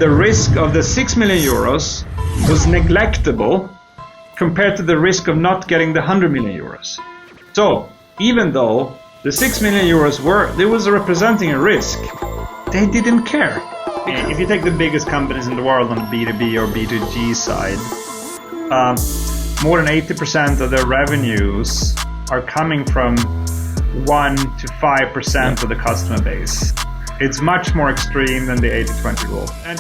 the risk of the 6 million euros was neglectable compared to the risk of not getting the 100 million euros. So even though the 6 million euros was representing a risk, they didn't care. If you take the biggest companies in the world on the B2B or B2G side, more than 80% of their revenues are coming from 1 to 5% of the customer base. It's much more extreme than the 80-20 rule. And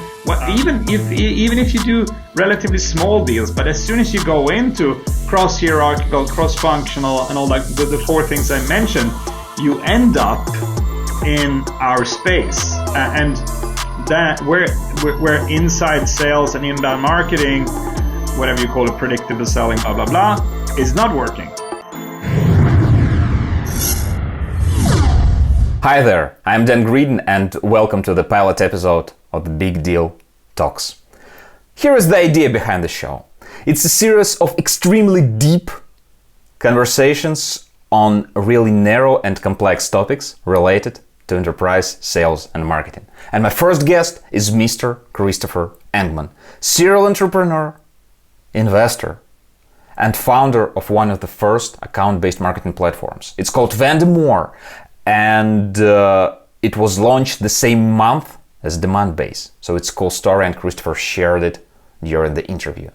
even if you do relatively small deals, but as soon as you go into cross-hierarchical, cross-functional, and all that, the four things I mentioned, you end up in our space. And that where inside sales and inbound marketing, whatever you call it, predictable selling, blah, blah, blah, is not working. Hi there, I'm Dan Gridin and welcome to the pilot episode of the Big Deal Talks. Here is the idea behind the show. It's a series of extremely deep conversations on really narrow and complex topics related to enterprise sales and marketing. And my first guest is Mr. Christopher Engman, serial entrepreneur, investor, and founder of one of the first account-based marketing platforms. It's called Vendemore. And it was launched the same month as Demandbase. So it's a cool story, and Christopher shared it during the interview.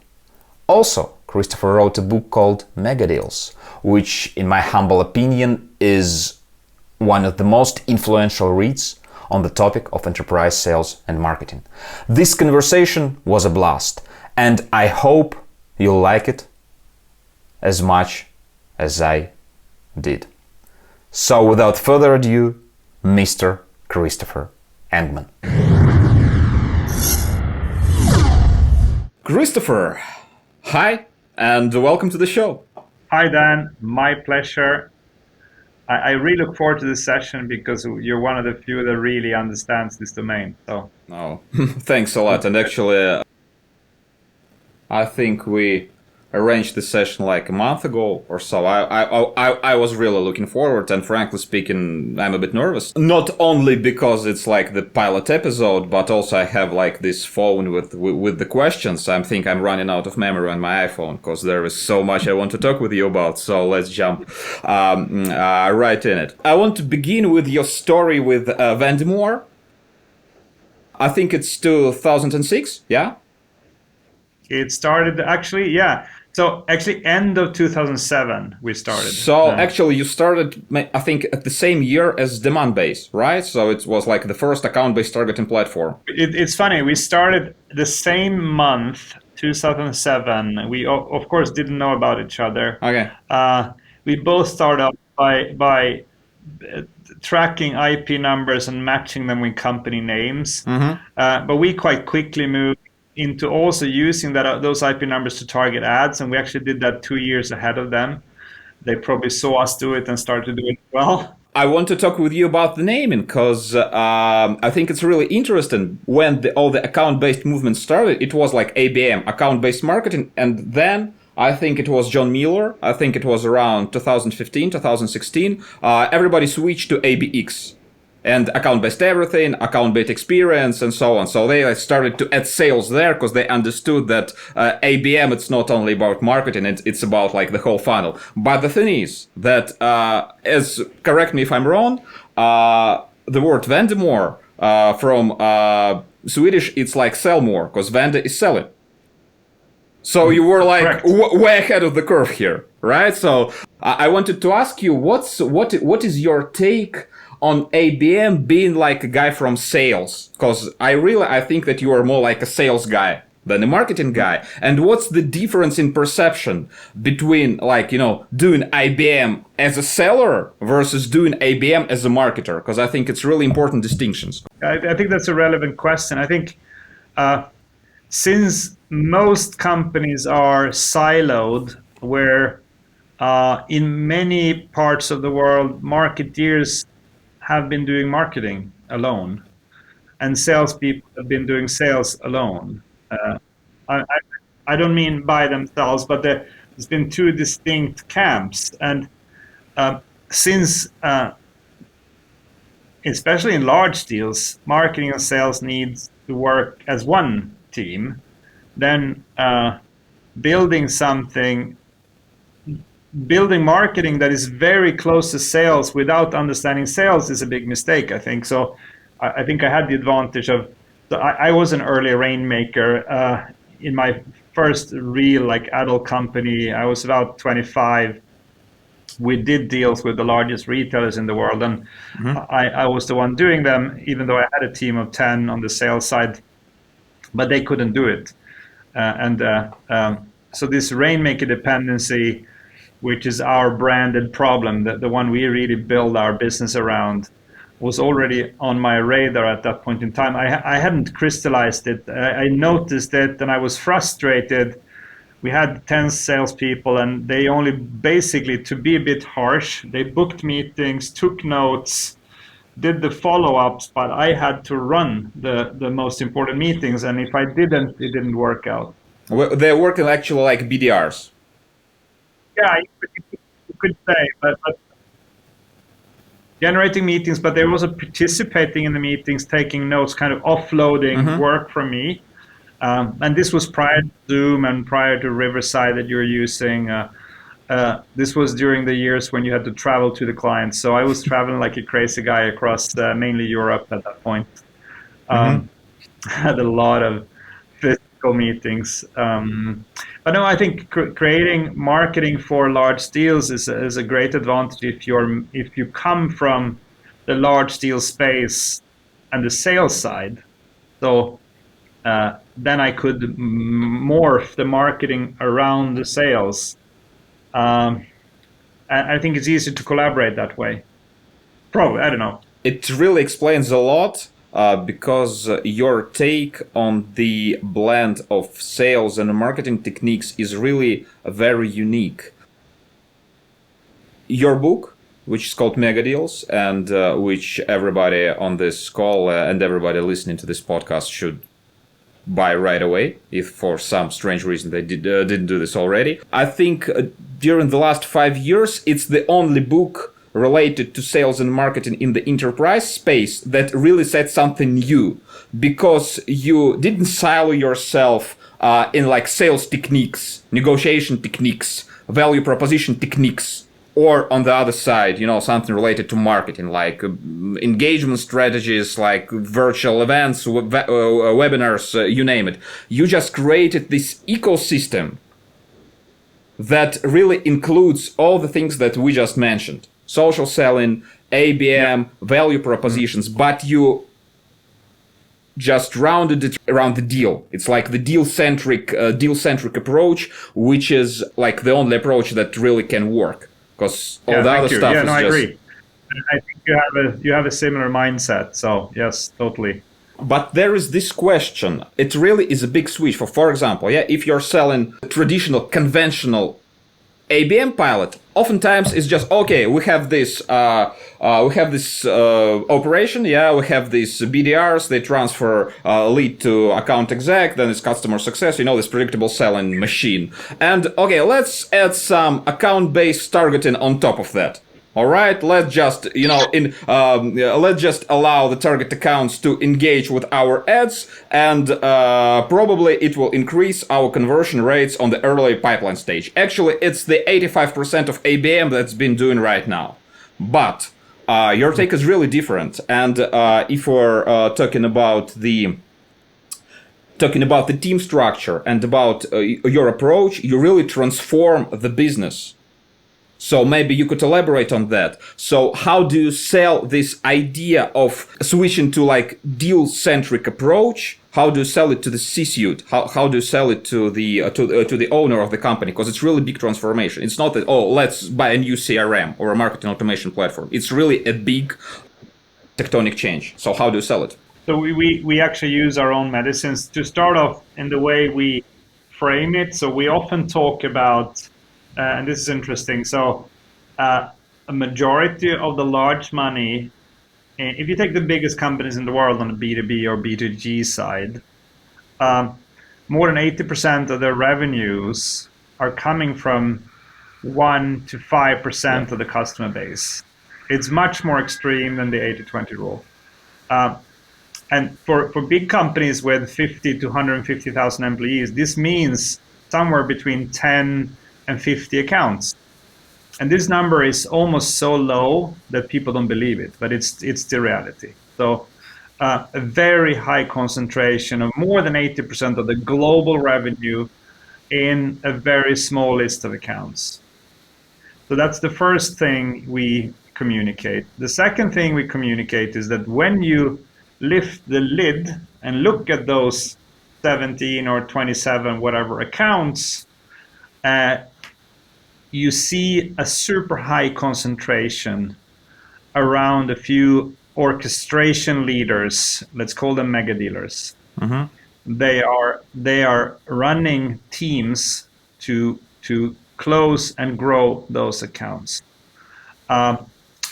Also, Christopher wrote a book called Megadeals, which, in my humble opinion, is one of the most influential reads on the topic of enterprise sales and marketing. This conversation was a blast, and I hope you'll like it as much as I did. So without further ado, Mr. Christopher Engman. Christopher, hi, and welcome to the show. Hi Dan, my pleasure. I really look forward to this session because you're one of the few that really understands this domain. So. Oh, thanks a lot. And actually, I think we arranged the session like a month ago or so. I was really looking forward, and frankly speaking, I'm a bit nervous. Not only because it's like the pilot episode, but also I have like this phone with the questions. I think I'm running out of memory on my iPhone because there is so much I want to talk with you about. So let's jump right in it. I want to begin with your story with Vendemore. I think it's 2006, yeah? It started actually, yeah. So actually end of 2007 we started. So actually you started, I think, at the same year as Demandbase, right? So it was like the first account-based targeting platform. It's funny, we started the same month, 2007. We of course didn't know about each other. Okay. We both started out by tracking IP numbers and matching them with company names. Mm-hmm. But we quite quickly moved into also using those IP numbers to target ads, and we actually did that 2 years ahead of them. They probably saw us do it and started to do it well. I want to talk with you about the naming because I think it's really interesting. When all the account-based movement started, it was like ABM, account-based marketing, and then I think it was John Miller. I think it was around 2015, 2016. Everybody switched to ABX. And account-based everything, account-based experience, and so on. So they started to add sales there because they understood that ABM, it's not only about marketing, it's about like the whole funnel. But the thing is that, correct me if I'm wrong, the word Vendemore from Swedish, it's like sell more, because Vende is selling. So you were like way ahead of the curve here, right? So I wanted to ask you, what is your take on ABM being like a guy from sales? Because I think that you are more like a sales guy than a marketing guy. And what's the difference in perception between like, doing IBM as a seller versus doing ABM as a marketer? Because I think it's really important distinctions. I think that's a relevant question. I think since most companies are siloed, where in many parts of the world, marketeers have been doing marketing alone, and salespeople have been doing sales alone. I don't mean by themselves, but there's been two distinct camps. And since especially in large deals, marketing and sales needs to work as one team. Then building marketing that is very close to sales without understanding sales is a big mistake, I think. So I think I had the advantage of, so I was an early rainmaker. In my first real like adult company, I was about 25. We did deals with the largest retailers in the world, and I was the one doing them, even though I had a team of 10 on the sales side, but they couldn't do it. So this rainmaker dependency, which is our branded problem, the one we really build our business around, was already on my radar at that point in time. I hadn't crystallized it. I noticed it, and I was frustrated. We had 10 salespeople, and they only basically, to be a bit harsh, they booked meetings, took notes, did the follow-ups, but I had to run the most important meetings, and if I didn't, it didn't work out. They're working actually like BDRs. Yeah, you could say, but generating meetings, but they were also participating in the meetings, taking notes, kind of offloading work from me. And this was prior to Zoom and prior to Riverside that you were using. This was during the years when you had to travel to the clients. So I was traveling like a crazy guy across mainly Europe at that point. Had a lot of physical meetings. But no, I think creating marketing for large deals is a great advantage if you come from the large deal space and the sales side. So then I could morph the marketing around the sales. I think it's easier to collaborate that way. Probably, I don't know. It really explains a lot because your take on the blend of sales and marketing techniques is really very unique. Your book, which is called Megadeals, and which everybody on this call and everybody listening to this podcast should buy right away, if for some strange reason they didn't do this already. I think during the last 5 years, it's the only book related to sales and marketing in the enterprise space that really said something new, because you didn't silo yourself in like sales techniques, negotiation techniques, value proposition techniques, or on the other side, something related to marketing, like engagement strategies, like virtual events, webinars, you name it. You just created this ecosystem that really includes all the things that we just mentioned. Social selling, ABM, value propositions, but you just rounded it around the deal. It's like the deal-centric approach, which is like the only approach that really can work. Because all the other stuff is just... I agree. I think you have a similar mindset. So yes, totally. But there is this question. It really is a big switch. For example, if you're selling a traditional, conventional ABM pilot, oftentimes it's just, okay, we have this operation, we have these BDRs, they transfer lead to account exec, then it's customer success, this predictable selling machine. And okay, let's add some account-based targeting on top of that. All right, let's just, let's just allow the target accounts to engage with our ads, and probably it will increase our conversion rates on the early pipeline stage. Actually, it's the 85% of ABM that's been doing right now. But your take is really different. And if we're talking about the team structure and about your approach, you really transform the business. So maybe you could elaborate on that. So how do you sell this idea of switching to like deal-centric approach? How do you sell it to the C-suite? How do you sell it to the owner of the company? Because it's really big transformation. It's not that, let's buy a new CRM or a marketing automation platform. It's really a big tectonic change. So how do you sell it? So we actually use our own medicines to start off in the way we frame it. So we often talk about, and this is interesting. So a majority of the large money, if you take the biggest companies in the world on the B2B or B2G side, more than 80% of their revenues are coming from 1 to 5% of the customer base. It's much more extreme than the 80-20 rule. And for big companies with 50 to 150,000 employees, this means somewhere between 10 and 50 accounts. And this number is almost so low that people don't believe it, but it's the reality. So a very high concentration of more than 80% of the global revenue in a very small list of accounts. So that's the first thing we communicate. The second thing we communicate is that when you lift the lid and look at those 17 or 27, whatever accounts, you see a super high concentration around a few orchestration leaders. Let's call them megadealers. Mm-hmm. They are running teams to close and grow those accounts.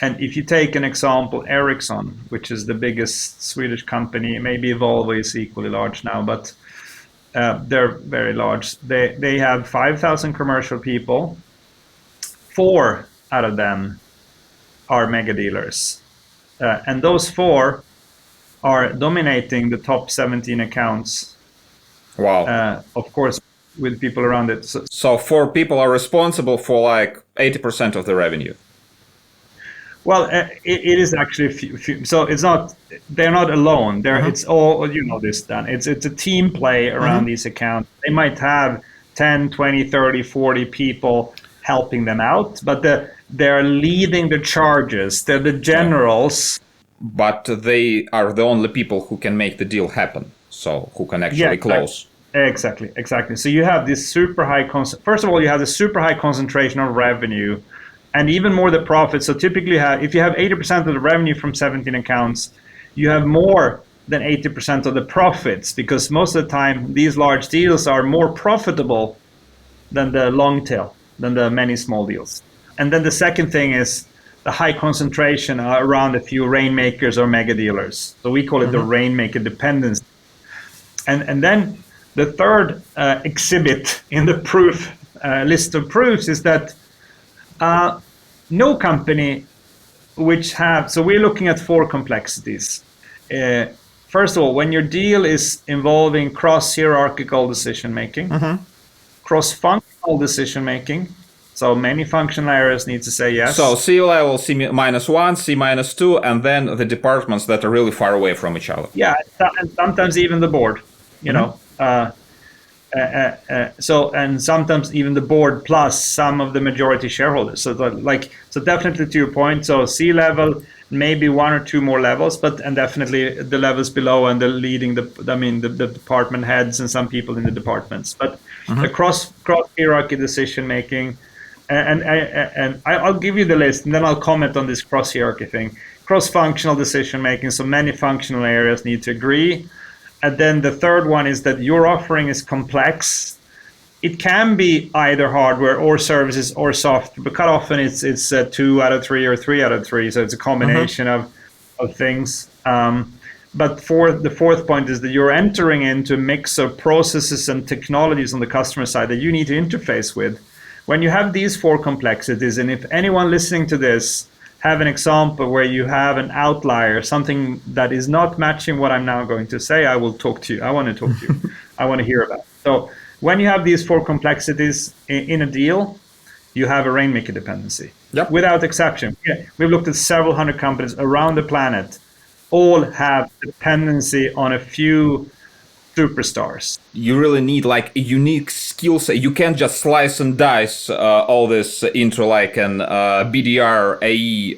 And if you take an example, Ericsson, which is the biggest Swedish company, maybe Volvo is equally large now, but they're very large. They have 5,000 commercial people. 4 out of them are mega dealers. And those 4 are dominating the top 17 accounts. Wow. Of course, with people around it. So 4 people are responsible for like 80% of the revenue. Well, it is actually few. So it's not, they're not alone. It's all, you know this, Dan. It's a team play around these accounts. They might have 10, 20, 30, 40 people helping them out, but they're leading the charges. They're the generals. But they are the only people who can make the deal happen. So who can actually close. Exactly. So you have this super high, first of all, you have the super high concentration of revenue, and even more the profit. So typically, if you have 80% of the revenue from 17 accounts, you have more than 80% of the profits, because most of the time these large deals are more profitable than the long tail, than the many small deals. And then the second thing is the high concentration around a few rainmakers or mega dealers. So we call it the rainmaker dependency. And then the third exhibit in the proof list of proofs is that no company which have, so we're looking at 4 complexities. First of all, when your deal is involving cross-hierarchical decision-making, cross-functional decision-making, so many functional areas need to say yes. So C level, C minus 1, C minus 2, and then the departments that are really far away from each other. Yeah, and sometimes even the board, you know. So and sometimes even the board plus some of the majority shareholders. So definitely to your point. So C level, maybe 1 or 2 more levels, and definitely the levels below and the leading the department heads and some people in the departments. But the cross hierarchy decision making, and I'll give you the list, and then I'll comment on this cross hierarchy thing. Cross functional decision making. So many functional areas need to agree. And then the third one is that your offering is complex. It can be either hardware or services or software, but quite often it's 2 out of 3 or 3 out of 3. So it's a combination of things. But the fourth point is that you're entering into a mix of processes and technologies on the customer side that you need to interface with. When you have these 4 complexities, and if anyone listening to this have an example where you have an outlier, something that is not matching what I'm now going to say, I will talk to you. I want to talk to you. I want to hear about it. So when you have these 4 complexities in a deal, you have a rainmaker dependency. Yep. Without exception. We've looked at several hundred companies around the planet. All have dependency on a few superstars. You really need like a unique skill set. You can't just slice and dice all this into like an BDR AE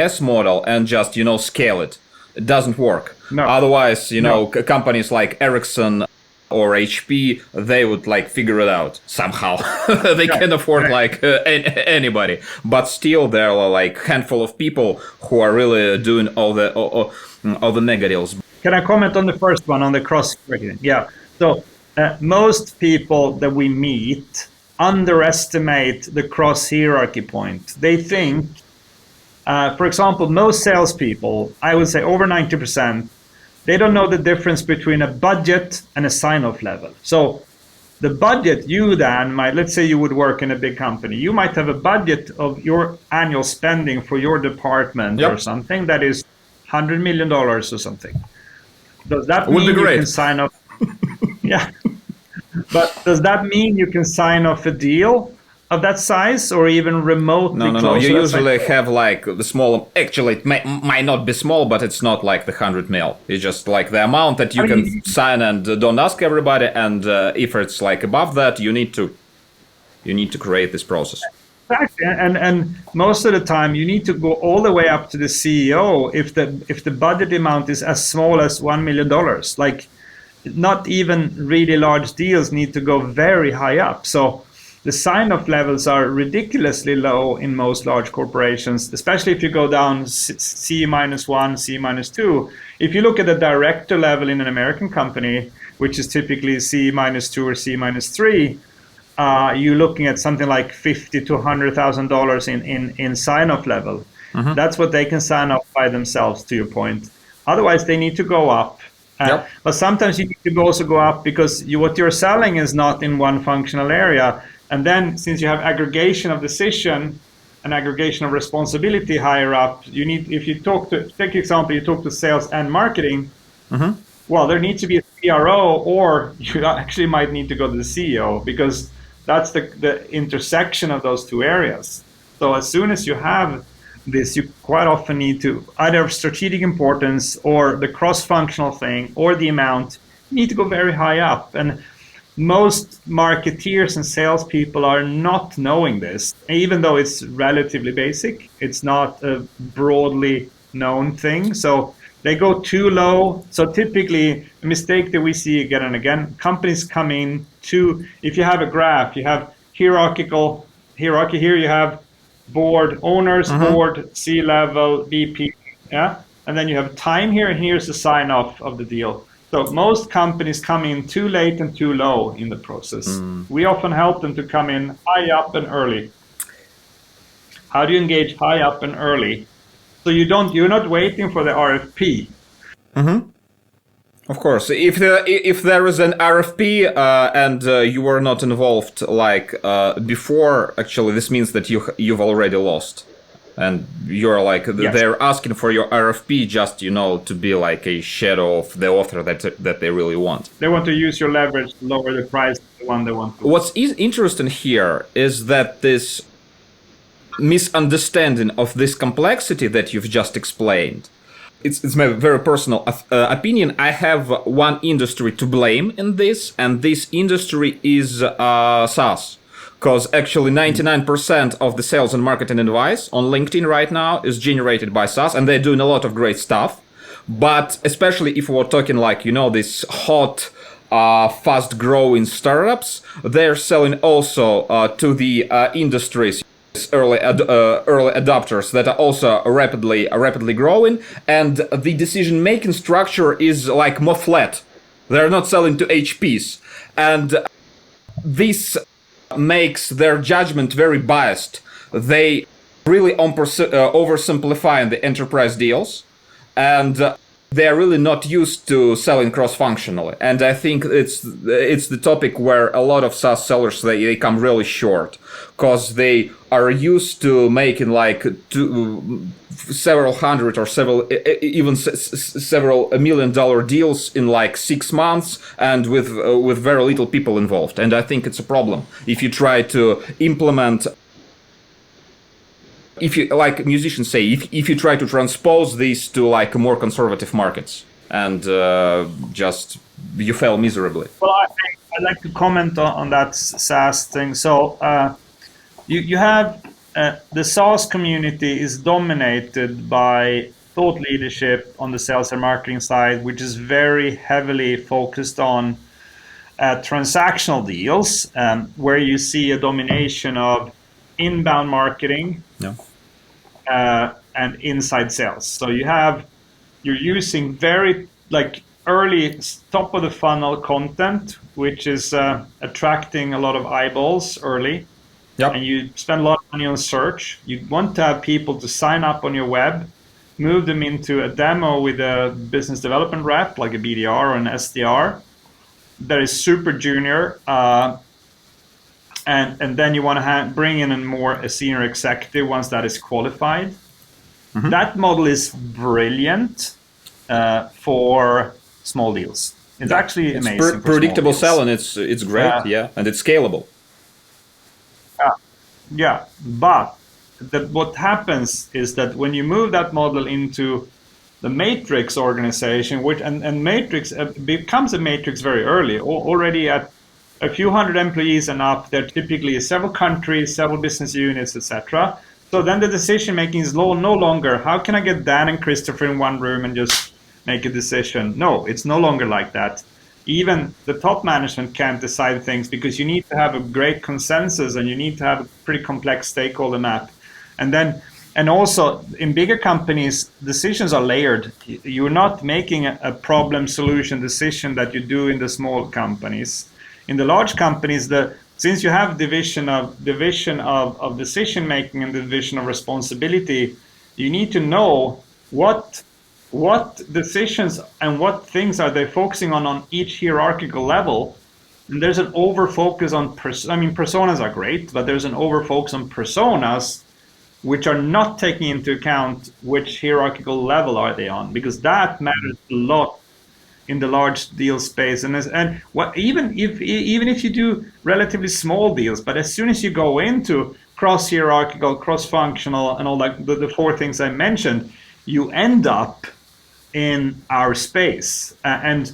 KS model and just, scale it. It doesn't work. No. Otherwise, companies like Ericsson or HP, they would like figure it out somehow. They can afford anybody. But still, there are like handful of people who are really doing all the mega deals. Can I comment on the first one, on the cross? Yeah. So most people that we meet underestimate the cross hierarchy point. They think, for example, most salespeople, I would say over 90%, they don't know the difference between a budget and a sign-off level. So the budget you then might, let's say you would work in a big company, you might have a budget of your annual spending for your department Yep. or something that is $100 million or something. Does that Would be mean you great. can sign off? Yeah. But does that mean you can sign off a deal of that size or even remotely No. close You to that usually size? have like the small. Actually, it might not be small, but it's not like the 100 mil. It's just like the amount that you can sign, and don't ask everybody. And if it's like above that, you need to create this process. Exactly. And most of the time you need to go all the way up to the CEO if the budget amount is as small as $1 million. Like, not even really large deals need to go very high up. So the sign-off levels are ridiculously low in most large corporations, especially if you go down C-1, C-2. If you look at the director level in an American company, which is typically C-2 or C-3, you're looking at something like $50,000 to $100,000 in sign-off level. That's what they can sign up by themselves, to your point. Otherwise, they need to go up. Yep. But sometimes you need to also go up because what you're selling is not in one functional area. And then since you have aggregation of decision and aggregation of responsibility higher up, you need, if you talk to, take example, you talk to sales and marketing, well, there needs to be a CRO, or you actually might need to go to the CEO, because that's the intersection of those two areas. So as soon as you have this, you quite often need to either strategic importance or the cross-functional thing or the amount, you need to go very high up. And most marketeers and salespeople are not knowing this, even though it's relatively basic. It's not a broadly known thing. So they go too low. So typically, a mistake that we see again and again, companies come in to, if you have a graph, you have hierarchy here, you have board owners, board, C-level, VP, yeah? And then you have time here, and here's the sign-off of the deal. So most companies come in too late and too low in the process. We often help them to come in high up and early. How do you engage high up and early? So you're not waiting for the RFP. Of course, if there is an RFP and you were not involved like before, actually this means that you've already lost, and you're like they're asking for your RFP just to be like a shadow of the author that they really want. They want to use your leverage to lower the price of the one they want to. What's interesting here is that this misunderstanding of this complexity that you've just explained. It's my very personal opinion. I have one industry to blame in this, and this industry is SaaS. Because actually 99% of the sales and marketing advice on LinkedIn right now is generated by SaaS, and they're doing a lot of great stuff. But especially if we're talking like, this hot, fast-growing startups, they're selling also to the industries, early adopters that are also rapidly growing, and the decision-making structure is like more flat. They're not selling to HPs, and this makes their judgment very biased. They really oversimplify the enterprise deals, and they're really not used to selling cross-functionally. And I think it's the topic where a lot of SaaS sellers they come really short, because they are used to making like several hundred or several $1 million deals in like 6 months, and with very little people involved. And I think it's a problem if you try to implement. If you, like musicians say, if you try to transpose these to like more conservative markets, and just you fail miserably. Well, I'd like to comment on that SaaS thing. So you have the SaaS community is dominated by thought leadership on the sales and marketing side, which is very heavily focused on transactional deals, where you see a domination of inbound marketing and inside sales. So you're using very like early top of the funnel content, which is attracting a lot of eyeballs early. Yep. And you spend a lot of money on search. You want to have people to sign up on your web, move them into a demo with a business development rep, like a BDR or an SDR. that is super junior, and then you want to bring in a senior executive once that is qualified. Mm-hmm. That model is brilliant for small deals. It's actually amazing. It's predictable sell, and it's great, and it's scalable. Yeah, but what happens is that when you move that model into the matrix organization, and matrix becomes a matrix very early, already at a few hundred employees and up. There typically is several countries, several business units, etc. So then the decision making is no longer how can I get Dan and Christopher in one room and just make a decision. No, it's no longer like that. Even the top management can't decide things because you need to have a great consensus and you need to have a pretty complex stakeholder map. And also in bigger companies, decisions are layered. You're not making a problem solution decision that you do in the small companies. In the large companies, since you have division of decision making and the division of responsibility, you need to know what decisions and what things are they focusing on each hierarchical level. And there's an over focus on personas are great, but there's an over focus on personas which are not taking into account which hierarchical level are they on, because that matters a lot in the large deal space. And what even if you do relatively small deals, but as soon as you go into cross hierarchical, cross functional, and all that, the four things I mentioned, you end up in our space, and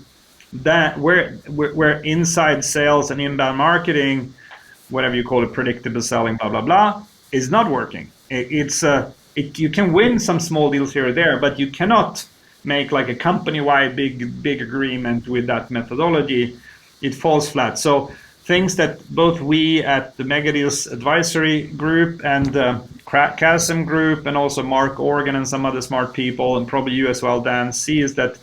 that where inside sales and inbound marketing, whatever you call it, predictable selling, blah blah blah, is not working. You can win some small deals here or there, but you cannot make like a company-wide big agreement with that methodology. It falls flat. So things that both we at the Megadeals advisory group and Chasm group and also Mark Organ and some other smart people, and probably you as well, Dan, see is that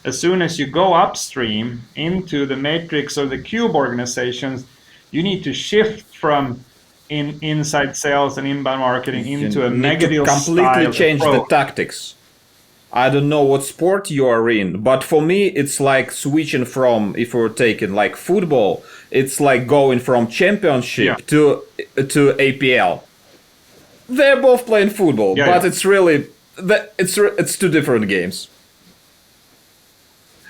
as soon as you go upstream into the matrix or the cube organizations, you need to shift from inside sales and inbound marketing into a Megadeals style completely change approach. The tactics. I don't know what sport you are in, but for me, it's like switching from, if we're taking like football, it's like going from championship to APL. They're both playing football, but it's really, it's two different games.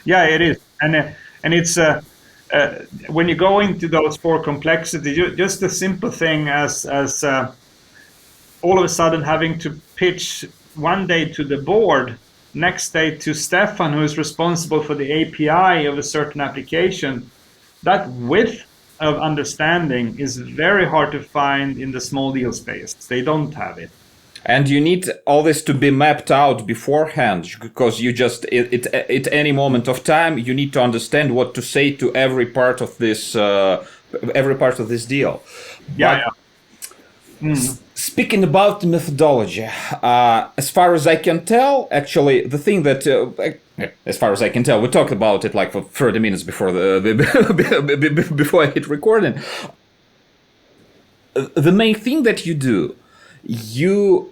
Yeah, it is. And it's, when you go into those four complexities, just a simple thing as all of a sudden having to pitch one day to the board, next day to Stefan, who is responsible for the API of a certain application, that width of understanding is very hard to find in the small deal space. They don't have it. And you need all this to be mapped out beforehand, because you just, at any moment of time, you need to understand what to say to every part of this deal. Speaking about the methodology, as far as I can tell, actually, the thing that, as far as I can tell, we talked about it like for 30 minutes before before I hit recording. The main thing that you do, you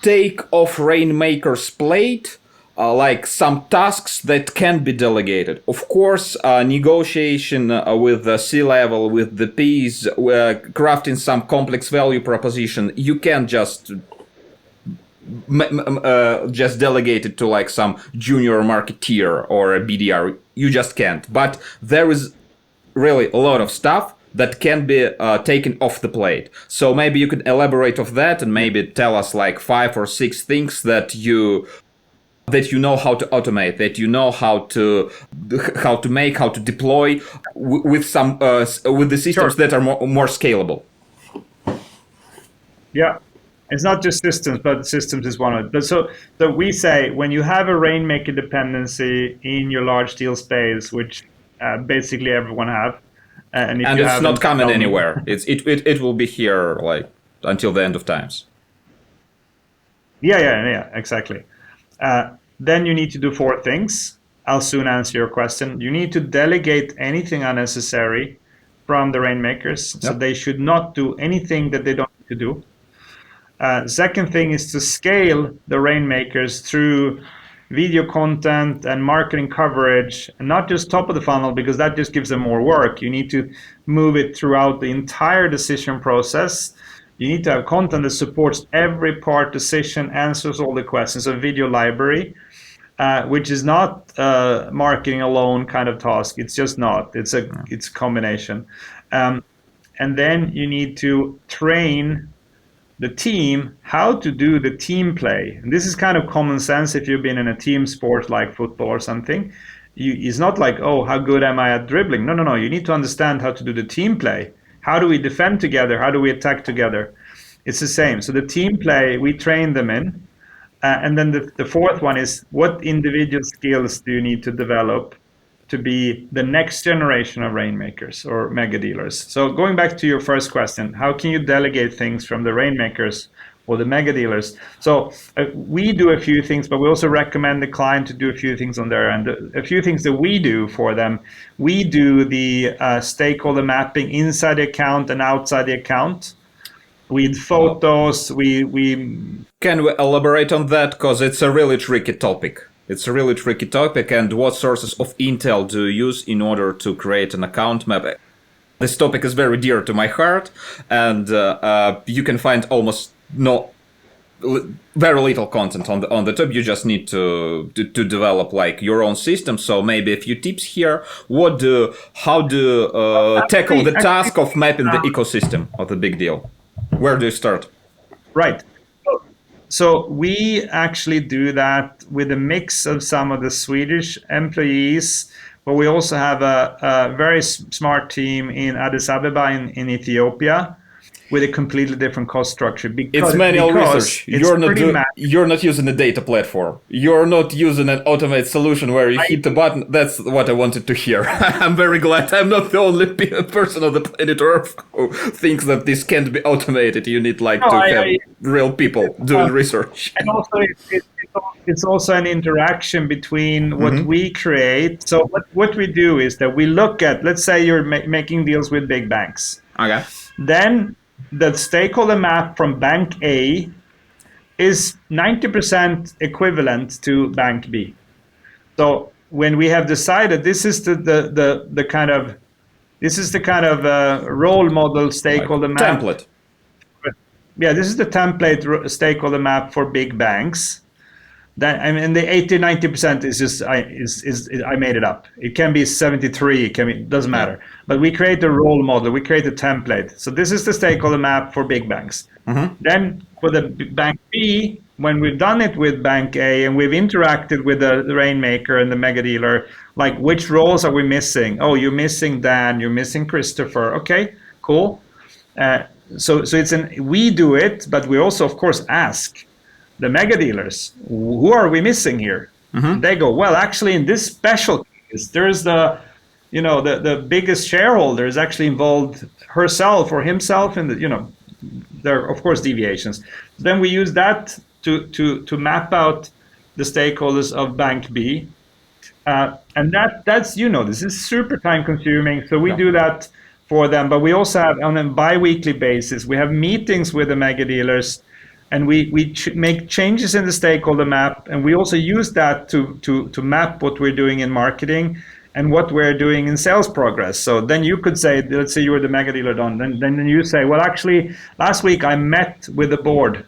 take off rainmaker's plate like some tasks that can be delegated. Of course, negotiation with the C-level, with the Ps, crafting some complex value proposition. You can't just delegate it to like some junior marketeer or a BDR. You just can't. But there is really a lot of stuff that can be taken off the plate. So maybe you could elaborate of that and maybe tell us like 5 or 6 things that you know how to automate, that you know how to make, how to deploy with some with the systems that are more scalable. Yeah, it's not just systems, but systems is one of it. But so we say when you have a rainmaker dependency in your large deal space, which basically everyone have, and it's not coming anywhere. It will be here like until the end of times. Yeah, exactly. Then you need to do 4 things. I'll soon answer your question. You need to delegate anything unnecessary from the rainmakers. So they should not do anything that they don't need to do. Second thing is to scale the rainmakers through video content and marketing coverage, and not just top of the funnel, because that just gives them more work. You need to move it throughout the entire decision process. You need to have content that supports every part decision, answers all the questions, a video library, which is not marketing alone kind of task. It's just not. It's a combination. And then you need to train the team how to do the team play. And this is kind of common sense if you've been in a team sport like football or something. It's not like, oh, how good am I at dribbling? No. You need to understand how to do the team play. How do we defend together? How do we attack together? It's the same. So the team play, we train them in. And then the fourth one is, what individual skills do you need to develop to be the next generation of rainmakers or mega dealers? So going back to your first question, how can you delegate things from the rainmakers or the mega dealers? So we do a few things, but we also recommend the client to do a few things on their end. A few things that we do for them, we do the stakeholder mapping inside the account and outside the account. With photos, we Can we elaborate on that? Because it's a really tricky topic. And what sources of intel do you use in order to create an account map? This topic is very dear to my heart, and you can find almost very little content on the top. You just need to develop like your own system. So maybe a few tips here. How do tackle the task of mapping the ecosystem of the big deal? Where do you start? Right. So we actually do that with a mix of some of the Swedish employees, but we also have a very smart team in Addis Ababa in Ethiopia with a completely different cost structure. It's manual research. You're not using a data platform. You're not using an automated solution where you hit the button. That's what I wanted to hear. I'm very glad I'm not the only person on the planet Earth who thinks that this can't be automated. You need have real people doing research. And also, it's also an interaction between what we create. So what we do is that we look at, let's say you're making deals with big banks. Okay. Then the stakeholder map from bank A is 90% equivalent to bank B. So when we have decided this is the kind of role model stakeholder map template. Yeah, this is the template stakeholder map for big banks. That, I mean, the 80-90% is just I made it up. It can be 73. It doesn't matter. But we create a role model. We create a template. So this is the stakeholder map for big banks. Then for the bank B, when we've done it with bank A and we've interacted with the rainmaker and the mega dealer, like which roles are we missing? Oh, you're missing Dan. You're missing Christopher. Okay, cool. So we do it, but we also of course ask the mega dealers, who are we missing here? They go, well, actually in this special case, there's the biggest shareholder is actually involved herself or himself in there are of course deviations. Then we use that to map out the stakeholders of bank B. And that's this is super time consuming. So we do that for them, but we also have on a bi-weekly basis, we have meetings with the mega dealers. And we make changes in the stakeholder map, and we also use that to map what we're doing in marketing and what we're doing in sales progress. So then you could say, let's say you were the mega dealer, Don. Then you say, well, actually, last week I met with the board.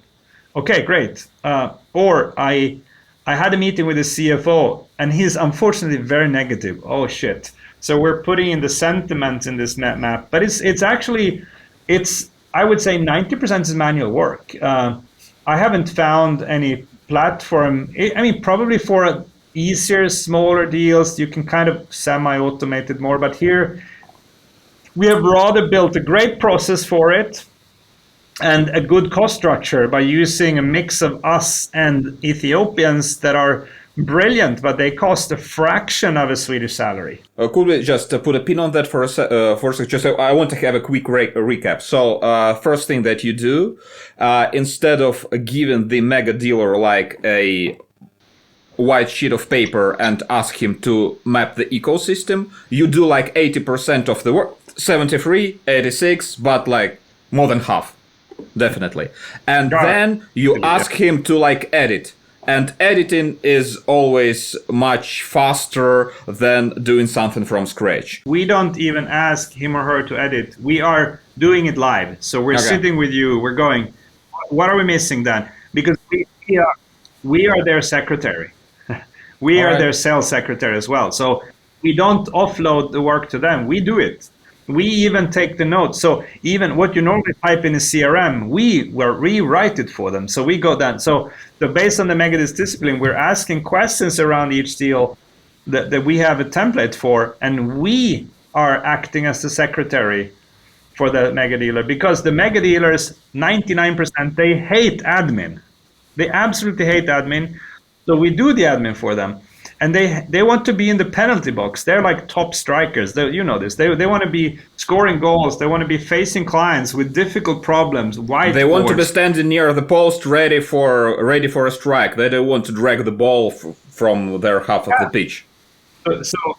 Okay, great. Or I had a meeting with the CFO, and he's unfortunately very negative. Oh shit! So we're putting in the sentiments in this map, but it's actually I would say 90% is manual work. I haven't found any platform. I mean, probably for easier, smaller deals, you can kind of semi-automate it more. But here, we have rather built a great process for it and a good cost structure by using a mix of us and Ethiopians that are brilliant, but they cost a fraction of a Swedish salary. Could we just put a pin on that for a second? Just I want to have a quick recap. So first thing that you do, instead of giving the mega dealer like a white sheet of paper and ask him to map the ecosystem, you do like 80% of the work, 73, 86, but like more than half, definitely. And then you ask him to like edit. And editing is always much faster than doing something from scratch. We don't even ask him or her to edit. We are doing it live. So we're sitting with you. We're going, what are we missing then? Because we are their secretary. We are their sales secretary as well. So we don't offload the work to them. We do it. We even take the notes. So even what you normally type in a CRM, we rewrite it for them. So we go down. So based on the Megadeals discipline, we're asking questions around each deal that we have a template for, and we are acting as the secretary for the mega dealer, because the mega dealers, 99%, they hate admin. They absolutely hate admin. So we do the admin for them. And they want to be in the penalty box. They're like top strikers. You know this. They want to be scoring goals. They want to be facing clients with difficult problems. They want to be standing near the post, ready for a strike. They don't want to drag the ball from their half of the pitch. So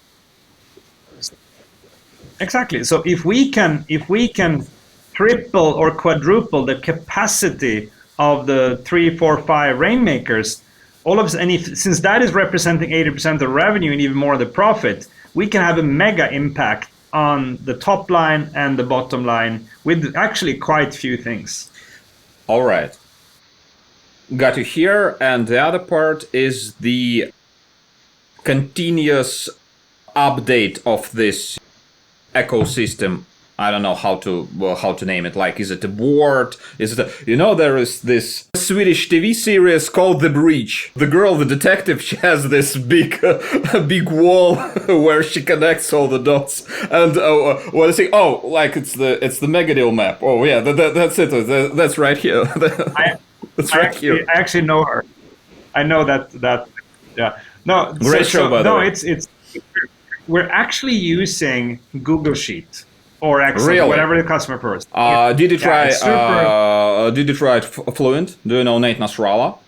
exactly. So if we can triple or quadruple the capacity of the 3, 4, 5 rainmakers, all of us, and since that is representing 80% of the revenue and even more of the profit, we can have a mega impact on the top line and the bottom line with actually quite few things. All right. Got you here. And the other part is the continuous update of this ecosystem. I don't know how to name it. Like, is it a board? Is it there is this Swedish TV series called The Breach. The girl, the detective, she has this big wall where she connects all the dots. And what I say? Oh, like it's the Megadeal map. Oh yeah, that's it. That's right here. I actually know her. I know that. Yeah. No. Great show, by the way. It's we're actually using Google Sheet. Or Excel, whatever the customer prefers. Did you try Fluent? Do you know Nate Nasrallah?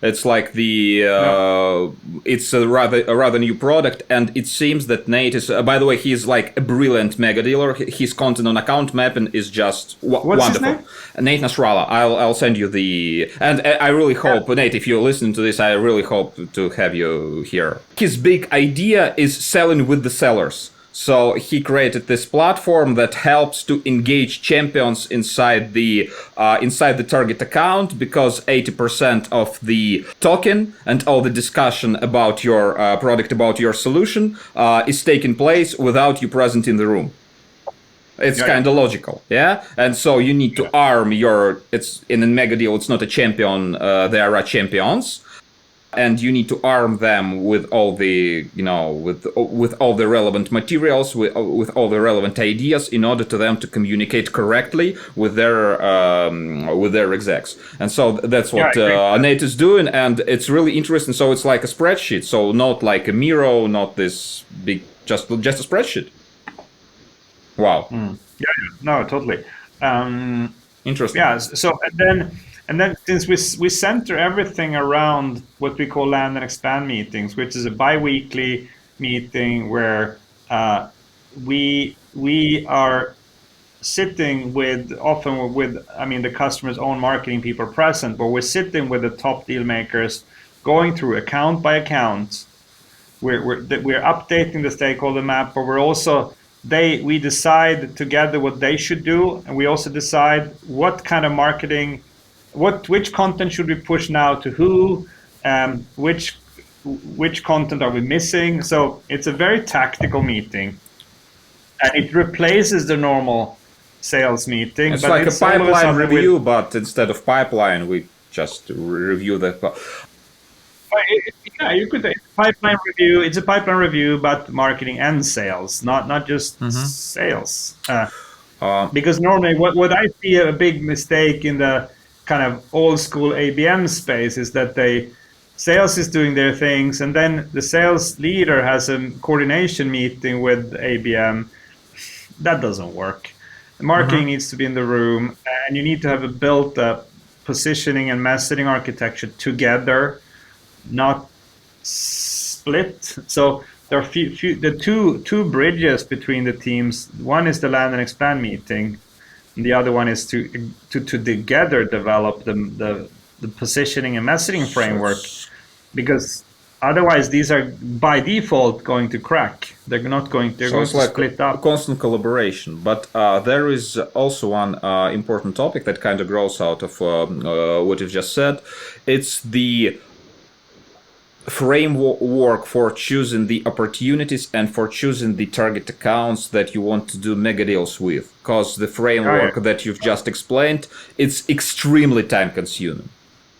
It's like it's a rather new product, and it seems that Nate is. By the way, he's like a brilliant mega dealer. His content on account mapping is just wonderful. What's his name? Nate Nasrallah. I'll send you and I really hope, Nate, if you're listening to this, I really hope to have you here. His big idea is selling with the sellers. So he created this platform that helps to engage champions inside the target account, because 80% of the talking and all the discussion about your product, about your solution, is taking place without you present in the room. It's kind of logical, yeah? And so you need to arm it's in a mega deal, it's not a champion, there are champions. And you need to arm them with all the, with all the relevant materials, with all the relevant ideas, in order to them to communicate correctly with their execs. And so that's what Nate is doing, and it's really interesting. So it's like a spreadsheet, so not like a Miro, not this big, just a spreadsheet. Wow. Yeah, no, totally. Interesting. Yeah. So and then since we center everything around what we call land and expand meetings, which is a bi-weekly meeting where we are sitting with the customer's own marketing people present, but we're sitting with the top deal makers, going through account by account. We're updating the stakeholder map, but we're also we decide together what they should do, and we also decide what kind of marketing. Which content should we push now to who? Which content are we missing? So it's a very tactical meeting, and it replaces the normal sales meeting. It's like a pipeline review, but instead of pipeline, we just review the. Yeah, you could. Pipeline review. It's a pipeline review, but marketing and sales, not just sales. Because normally, what I see a big mistake in the kind of old school ABM space is that sales is doing their things, and then the sales leader has a coordination meeting with ABM. That doesn't work. The marketing needs to be in the room, and you need to have a built up positioning and messaging architecture together, not split. So there are the two bridges between the teams. One is the land and expand meeting. The other one is to together develop the positioning and messaging framework. because otherwise these are by default going to crack. They're not going. They're going to split up. Constant collaboration. But there is also one important topic that kind of grows out of what you've just said. It's the framework for choosing the opportunities and for choosing the target accounts that you want to do mega deals with, because the framework that you've just explained, it's extremely time consuming.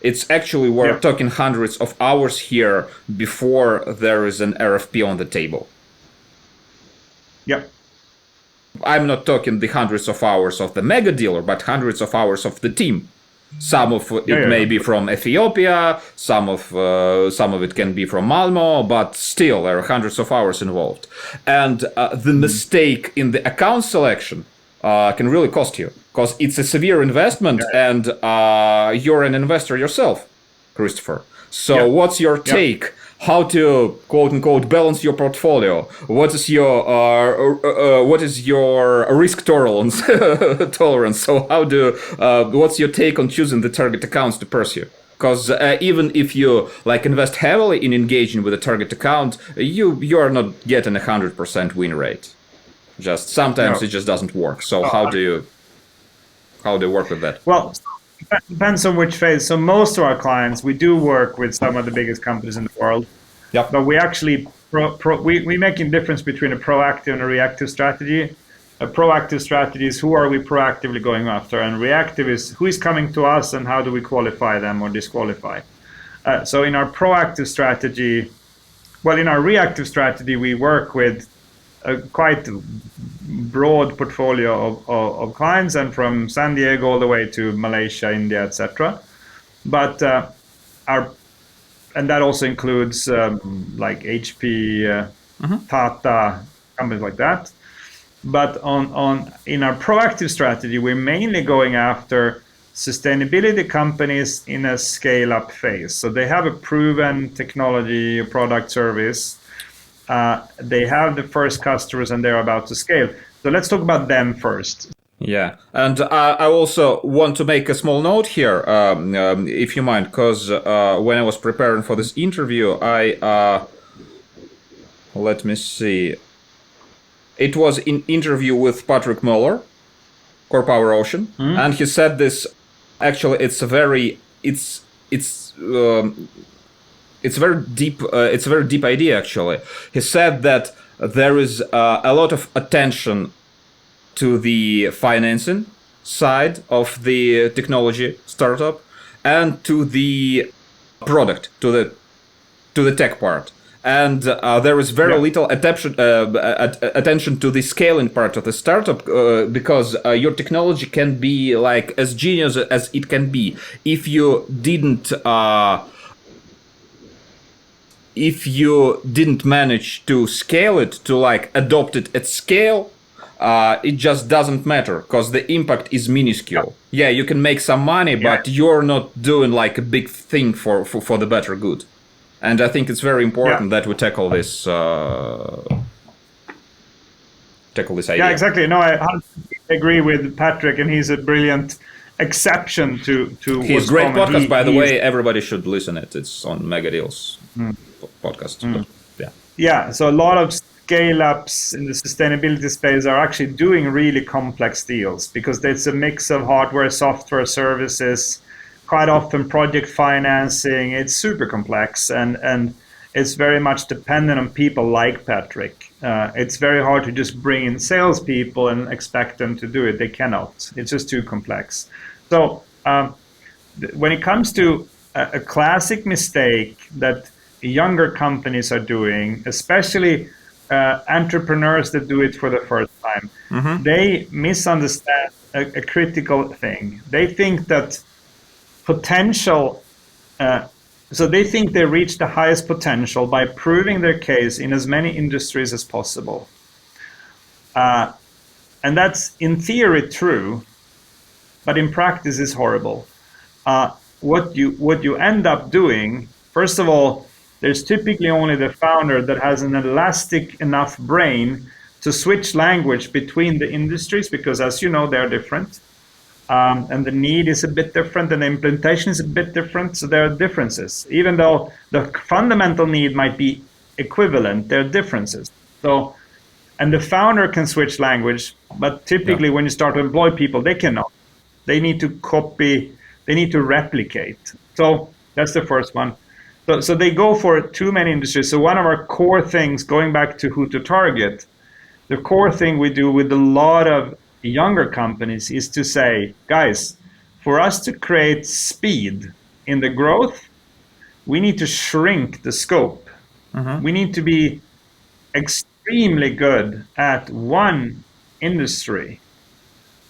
It's actually, we're talking hundreds of hours here before there is an RFP on the table. Yep. I'm not talking the hundreds of hours of the mega dealer, but hundreds of hours of the team. Some of it may be from Ethiopia, some of it can be from Malmo, but still there are hundreds of hours involved. And the mistake in the account selection can really cost you, because it's a severe investment, and you're an investor yourself, Christopher. So what's your take? How to quote unquote balance your portfolio? What is your risk tolerance? So what's your take on choosing the target accounts to pursue? Because even if you invest heavily in engaging with a target account, you are not getting 100% win rate. Just sometimes it just doesn't work. So how do you work with that? Well, it depends on which phase. So most of our clients, we do work with some of the biggest companies in the world. Yep. But we actually we make a difference between a proactive and a reactive strategy. A proactive strategy is who are we proactively going after, and reactive is who is coming to us and how do we qualify them or disqualify. So in our proactive strategy, in our reactive strategy, we work with a quite broad portfolio of clients, and from San Diego all the way to Malaysia, India, etc. But and that also includes like HP, Tata, companies like that. But in our proactive strategy, we're mainly going after sustainability companies in a scale-up phase. So they have a proven technology, a product, service. They have the first customers and they're about to scale. So let's talk about them first. Yeah, and I also want to make a small note here, if you mind, because when I was preparing for this interview, let me see. It was an interview with Patrick Muller, Core Power Ocean, and he said this. Actually, it's a very deep. It's a very deep idea. Actually, he said that there is a lot of attention to the financing side of the technology startup and to the product, to the tech part. And there is very little attention to the scaling part of the startup because your technology can be as genius as it can be. If you didn't manage to scale it, to adopt it at scale, it just doesn't matter because the impact is minuscule. Yeah, you can make some money, but you're not doing a big thing for the better good. And I think it's very important that we tackle this idea. Yeah, exactly. No, I agree with Patrick, and he's a brilliant exception to his great podcast, by the way. Everybody should listen it. It's on Megadeals podcast. Yeah, so a lot of scale-ups in the sustainability space are actually doing really complex deals because it's a mix of hardware, software, services, quite often project financing. It's super complex, and it's very much dependent on people like Patrick. It's very hard to just bring in salespeople and expect them to do it. They cannot. It's just too complex. So when it comes to a classic mistake that younger companies are doing, especially entrepreneurs that do it for the first time, they misunderstand a critical thing. They think that potential, so they think they reach the highest potential by proving their case in as many industries as possible. And that's in theory true, but in practice is horrible. What you end up doing, first of all, there's typically only the founder that has an elastic enough brain to switch language between the industries because, as you know, they're different. and the need is a bit different, and the implementation is a bit different. So there are differences, even though the fundamental need might be equivalent. There are differences. So, and the founder can switch language, but typically when you start to employ people, they cannot. They need to copy, they need to replicate. So that's the first one. So they go for too many industries. So one of our core things, going back to who to target, the core thing we do with a lot of younger companies is to say, guys, for us to create speed in the growth, we need to shrink the scope. We need to be extremely good at one industry,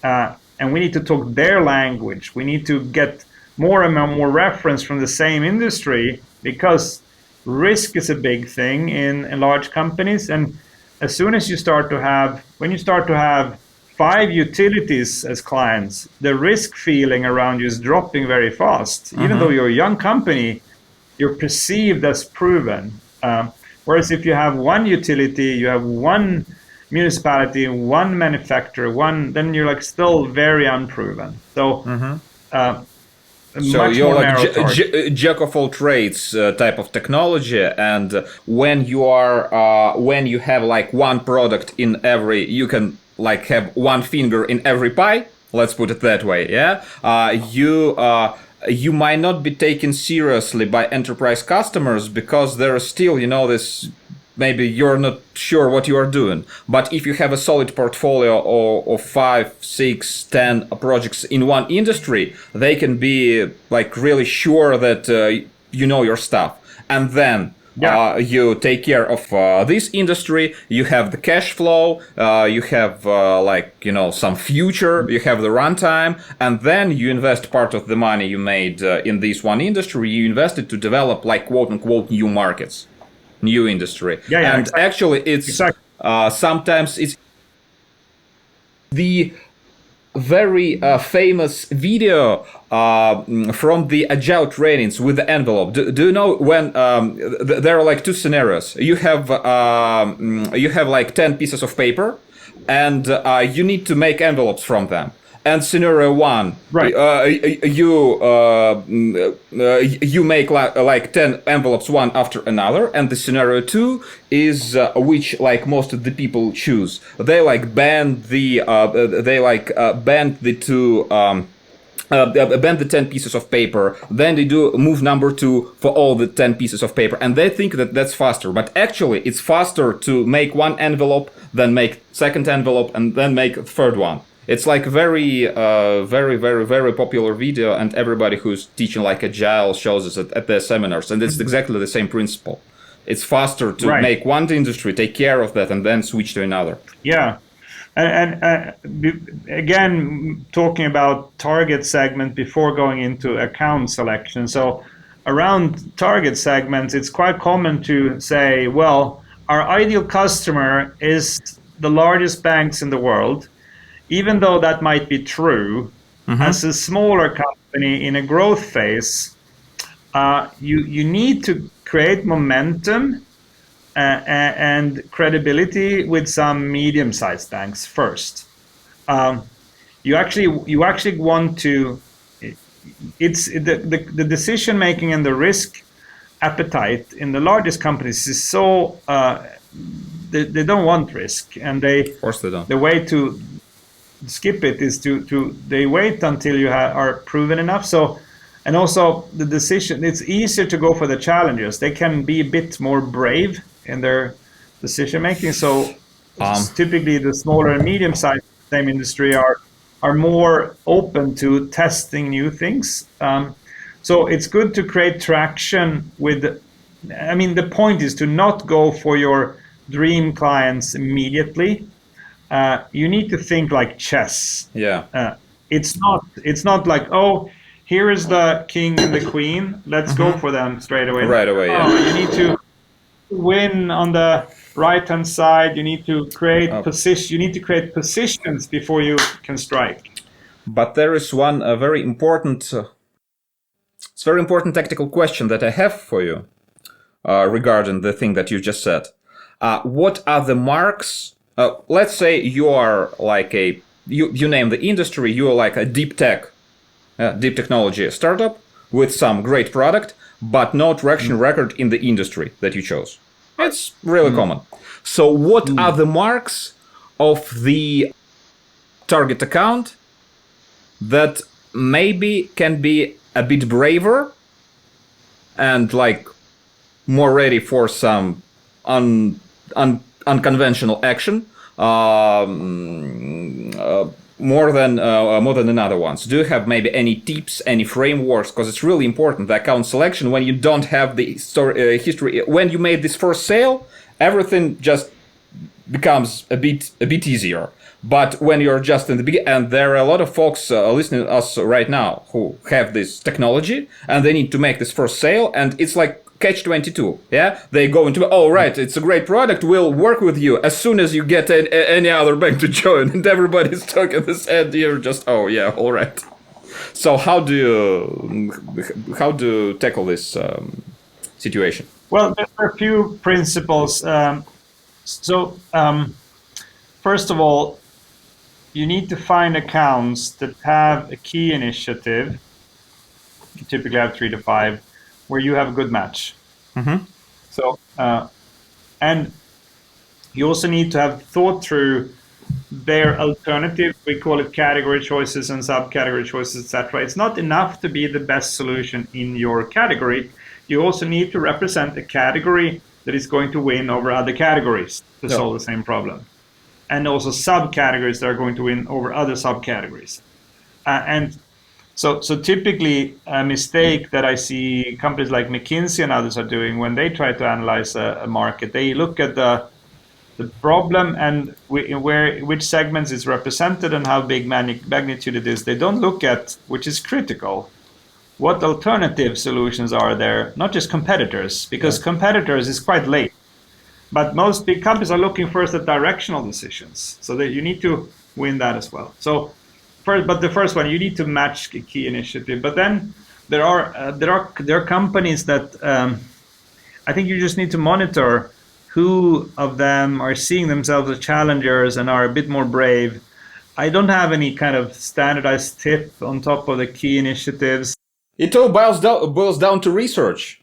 and we need to talk their language. We need to get more and more reference from the same industry, because risk is a big thing in large companies. And as soon as you start to have, when you start to have 5 utilities as clients, the risk feeling around you is dropping very fast. Even though you're a young company, you're perceived as proven. Whereas if you have one utility, you have one municipality, one manufacturer, then you're like still very unproven. So, so you're like jack of all trades type of technology, and when you are when you have like one product in every, you can like have one finger in every pie. Let's put it that way. Yeah, you might not be taken seriously by enterprise customers because there are still, this, maybe you're not sure what you are doing. But if you have a solid portfolio of 5, 6, 10 projects in one industry, they can be like really sure that you know your stuff. And then you take care of this industry, you have the cash flow, you have some future, you have the runtime, and then you invest part of the money you made in this one industry, you invest it to develop like quote unquote new markets, new industry. And exactly. Actually it's sometimes it's the very famous video from the agile trainings with the envelope. Do you know when there are like 2 scenarios? You have like 10 pieces of paper, and you need to make envelopes from them. And scenario 1, you make like 10 envelopes one after another, and the scenario 2 is which like most of the people choose. They like bend the bend the 10 pieces of paper, then they do move number 2 for all the 10 pieces of paper, and they think that that's faster. But actually it's faster to make one envelope, then make second envelope, and then make a third one. It's like very popular video, and everybody who's teaching like agile shows us at their seminars, and it's exactly the same principle. It's faster to make one industry, take care of that, and then switch to another. Yeah. And again, talking about target segment before going into account selection. So around target segments, it's quite common to say, well, our ideal customer is the largest banks in the world. Even though that might be true, as a smaller company in a growth phase, you need to create momentum and credibility with some medium-sized banks first. You actually want to. It's the decision making and the risk appetite in the largest companies is so they don't want risk, and of course they don't. The way to skip it is to they wait until you are proven enough. So, and also the decision, it's easier to go for the challengers. They can be a bit more brave in their decision making. So typically the smaller and medium sized same industry are more open to testing new things. So it's good to create traction with, the point is to not go for your dream clients immediately. You need to think like chess. Yeah. It's not like, oh, here is the king and the queen. Let's go for them straight away. Right away. Yeah. You need to win on the right-hand side. You need to create position. You need to create positions before you can strike. But there is one very important. It's a very important tactical question that I have for you regarding the thing that you just said. What are the marks? Let's say you are like a you name the industry, you are like a deep technology startup with some great product, but no traction record in the industry that you chose. It's really common. So what are the marks of the target account that maybe can be a bit braver and like more ready for some unconventional action more than another ones? Do you have maybe any tips, any frameworks? Because it's really important, the account selection, when you don't have the history. When you made this first sale, everything just becomes a bit easier. But when you're just in the beginning, and there are a lot of folks listening to us right now who have this technology and they need to make this first sale, and it's like catch-22. Yeah, they go into, oh right, it's a great product, we'll work with you as soon as you get any other bank to join, and everybody's talking this, and you're just, oh yeah, all right. So how do you tackle this situation? Well, there are a few principles. First of all, you need to find accounts that have a key initiative. You typically have 3 to 5, where you have a good match. So, and you also need to have thought through their alternatives. We call it category choices and subcategory choices, etc. It's not enough to be the best solution in your category. You also need to represent a category that is going to win over other categories to solve the same problem. And also subcategories that are going to win over other subcategories. So typically a mistake that I see companies like McKinsey and others are doing when they try to analyze a market, they look at the problem and which segments is represented and how big magnitude it is. They don't look at, which is critical, what alternative solutions are there, not just competitors, because competitors is quite late. But most big companies are looking first at directional decisions, so that you need to win that as well. So, the first one, you need to match the key initiative. But then there are companies that I think you just need to monitor who of them are seeing themselves as challengers and are a bit more brave. I don't have any kind of standardized tip on top of the key initiatives. It all boils down to research.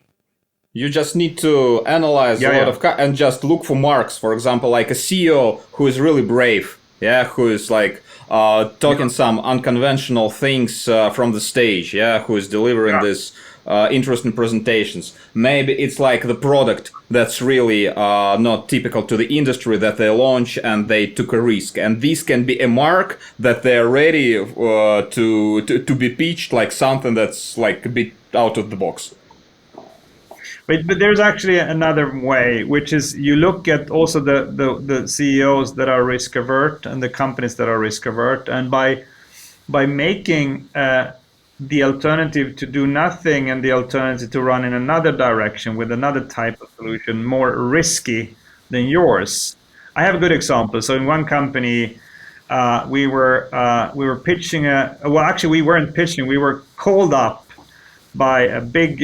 You just need to analyze a lot of and just look for marks. For example, like a CEO who is really brave, who is like talking some unconventional things from the stage, who is delivering this interesting presentations. Maybe it's like the product that's really not typical to the industry that they launch and they took a risk. And this can be a mark that they're ready to be pitched like something that's like a bit out of the box. But there's actually another way, which is you look at also the CEOs that are risk avert and the companies that are risk avert, and by making the alternative to do nothing and the alternative to run in another direction with another type of solution more risky than yours. I have a good example. So in one company, we were pitching actually we weren't pitching. We were called up by a big,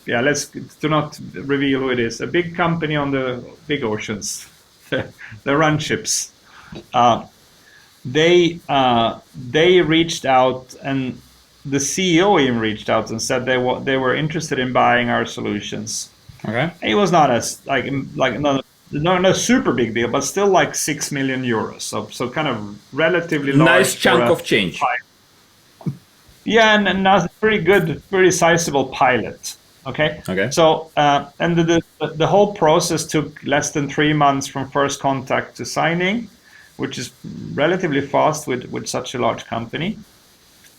let's do not reveal who it is, a big company on the big oceans, the run ships. They reached out, and the CEO even reached out and said they were interested in buying our solutions. Okay. It was not as not a super big deal, but still like 6 million euros. So kind of relatively large. Nice chunk of change. Yeah, and that's pretty good, pretty sizable pilot. Okay. So, and the whole process took less than 3 months from first contact to signing, which is relatively fast with such a large company.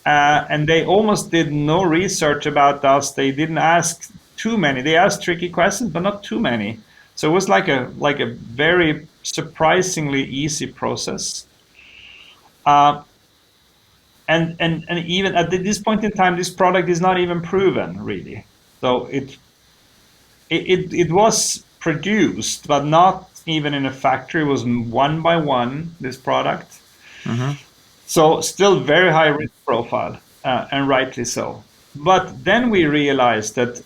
And they almost did no research about us. They didn't ask too many. They asked tricky questions, but not too many. So it was like a very surprisingly easy process. And even at this point in time, this product is not even proven really. So it was produced, but not even in a factory. It was one by one, this product. So still very high risk profile, and rightly so. But then we realized that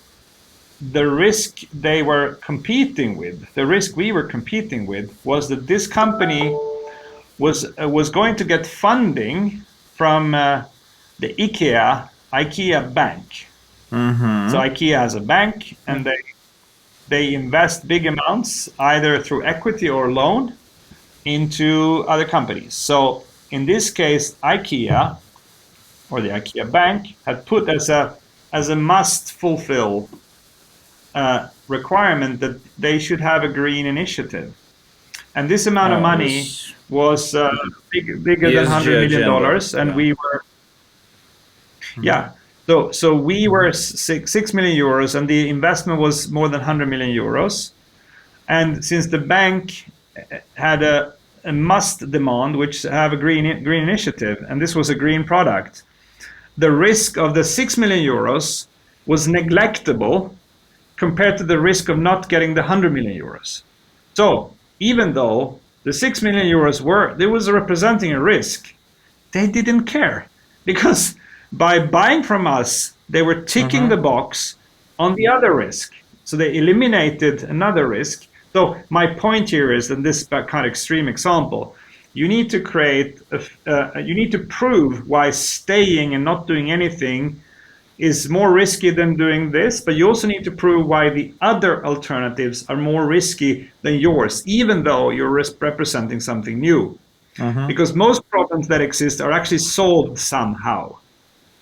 the risk they were competing with, the risk we were competing with, was that this company was going to get funding from the IKEA bank. So IKEA has a bank, and they invest big amounts either through equity or loan into other companies. So in this case, IKEA or the IKEA bank had put as a must fulfill requirement that they should have a green initiative. And this amount of money was bigger than $100 million, and we were, So we were 6 million euros, and the investment was more than 100 million euros. And since the bank had a must demand, which have a green initiative, and this was a green product, the risk of the 6 million euros was neglectable compared to the risk of not getting the 100 million euros. So even though the 6 million euros was representing a risk, they didn't care, because by buying from us, they were ticking the box on the other risk. So they eliminated another risk. So my point here is, in this kind of extreme example, you need to you need to prove why staying and not doing anything is more risky than doing this, but you also need to prove why the other alternatives are more risky than yours, even though you're representing something new. Because most problems that exist are actually solved somehow.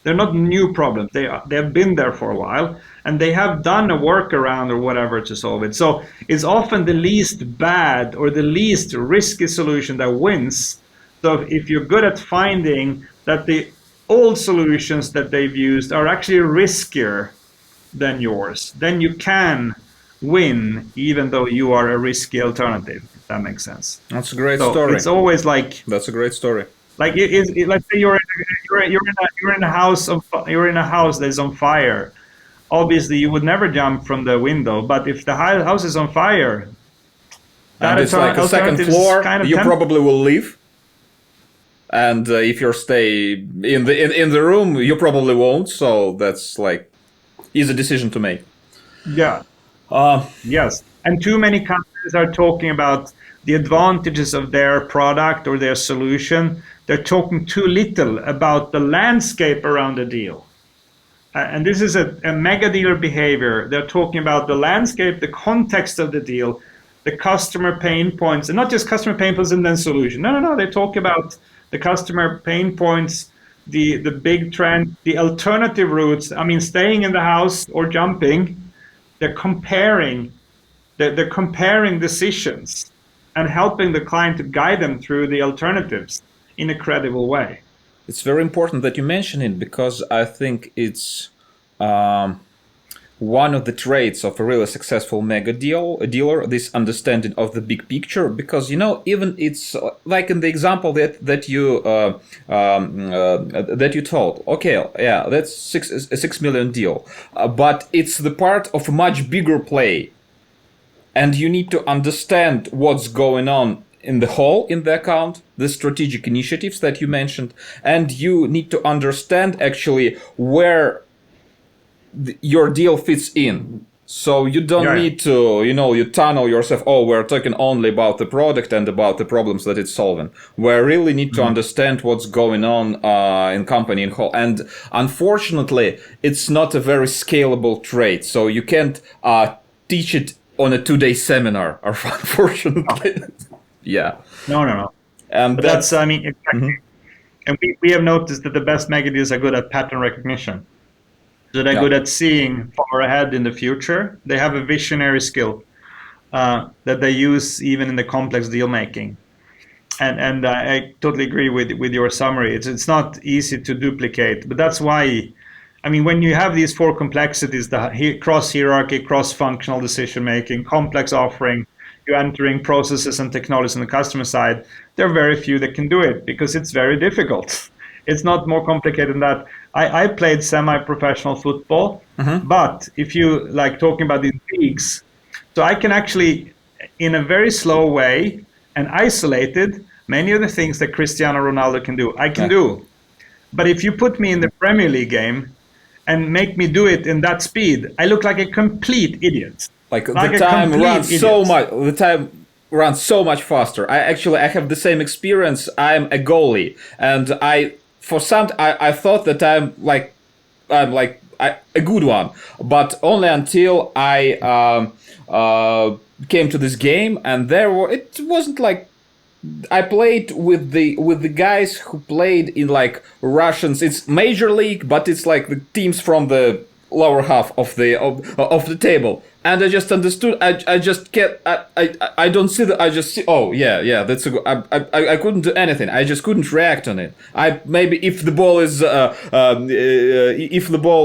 They're not new problems. They have been there for a while, and they have done a workaround or whatever to solve it. So it's often the least bad or the least risky solution that wins. So if you're good at finding that the old solutions that they've used are actually riskier than yours, then you can win, even though you are a risky alternative, if that makes sense. That's a great story. It's always like... That's a great story. Like let's say you're in a house that's on fire. Obviously, you would never jump from the window. But if the house is on fire, and it's like a second floor, you probably will leave. And if you stay in the room, you probably won't. So that's like easy decision to make. Yeah. Yes. And too many companies are talking about the advantages of their product or their solution. They're talking too little about the landscape around the deal. And this is a mega dealer behavior. They're talking about the landscape, the context of the deal, the customer pain points, and not just customer pain points and then solution. No. They talk about the customer pain points, the big trend, the alternative routes. I mean, staying in the house or jumping. They're comparing decisions and helping the client to guide them through the alternatives in a credible way. It's very important that you mention it, because I think it's one of the traits of a really successful mega dealer, this understanding of the big picture. Because even it's like in the example that you told. Okay, yeah, that's a 6 million deal, but it's the part of a much bigger play, and you need to understand what's going on in the whole in the account, the strategic initiatives that you mentioned, and you need to understand actually where your deal fits in. So you don't need to, you tunnel yourself, we're talking only about the product and about the problems that it's solving. We really need to understand what's going on in company in whole. And unfortunately, it's not a very scalable trait. So you can't teach it on a 2-day seminar, unfortunately. Yeah. No. And that's exactly. And we have noticed that the best mega deals are good at pattern recognition. So they're good at seeing far ahead in the future. They have a visionary skill that they use even in the complex deal making. And I totally agree with your summary. It's not easy to duplicate, but that's why. I mean, when you have these 4 complexities, the cross-hierarchy, cross-functional decision-making, complex offering, you're entering processes and technologies on the customer side, there are very few that can do it because it's very difficult. It's not more complicated than that. I played semi-professional football, but if you like talking about these leagues, so I can actually, in a very slow way and isolated, many of the things that Cristiano Ronaldo can do, I can do. But if you put me in the Premier League game and make me do it in that speed, I look like a complete idiot. Like the time runs so much. The time run so much faster. I have the same experience. I'm a goalie, and I thought that a good one, but only until I came to this game, and it wasn't like I played with the guys who played in like Russians. It's major league, but it's like the teams from the lower half of the table. And I just understood. I just get. I don't see that. I just see. Oh yeah. That's a good. I couldn't do anything. I just couldn't react on it. Maybe if the ball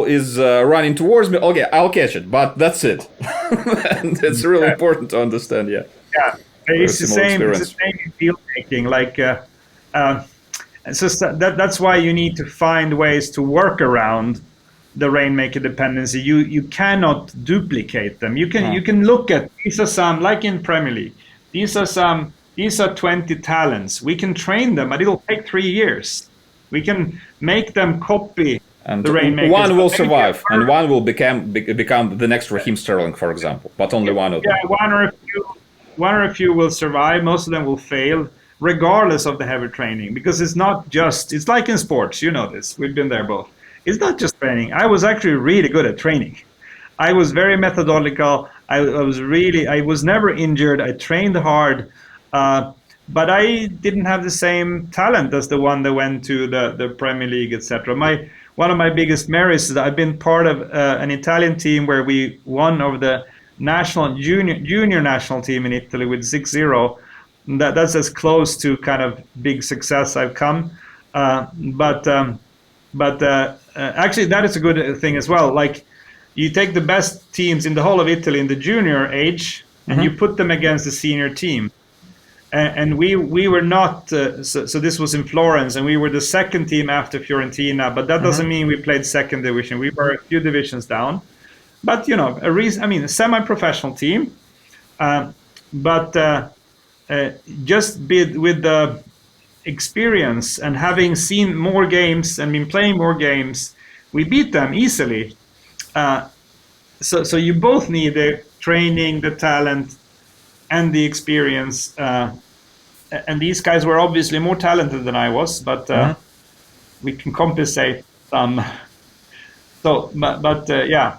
is running towards me, okay, I'll catch it. But that's it. And it's really important to understand. Yeah. Yeah. It's the same. It's the same in deal making. Like, that's why you need to find ways to work around the rainmaker dependency. You cannot duplicate them. You can look at these are some, like in Premier League. These are 20 talents. We can train them, but it'll take 3 years. We can make them copy and the rainmakers. One will survive, and one will become the next Raheem Sterling, for example. But only one of them. Yeah, one or a few will survive. Most of them will fail, regardless of the heavy training, because it's like in sports. You know this. We've been there both. It's not just training. I was actually really good at training. I was very methodical. I was never injured. I trained hard, but I didn't have the same talent as the one that went to the Premier League, etc. One of my biggest merits is that I've been part of an Italian team where we won over the junior national team in Italy with 6-0. That's as close to kind of big success I've come. But actually, that is a good thing as well. Like, you take the best teams in the whole of Italy in the junior age, and you put them against the senior team. And we were not. So this was in Florence, and we were the second team after Fiorentina. But that doesn't mean we played second division. We were a few divisions down. But a semi-professional team. But just with the experience and having seen more games and been playing more games, we beat them easily. So you both need the training, the talent, and the experience. And these guys were obviously more talented than I was, but we can compensate some. Yeah.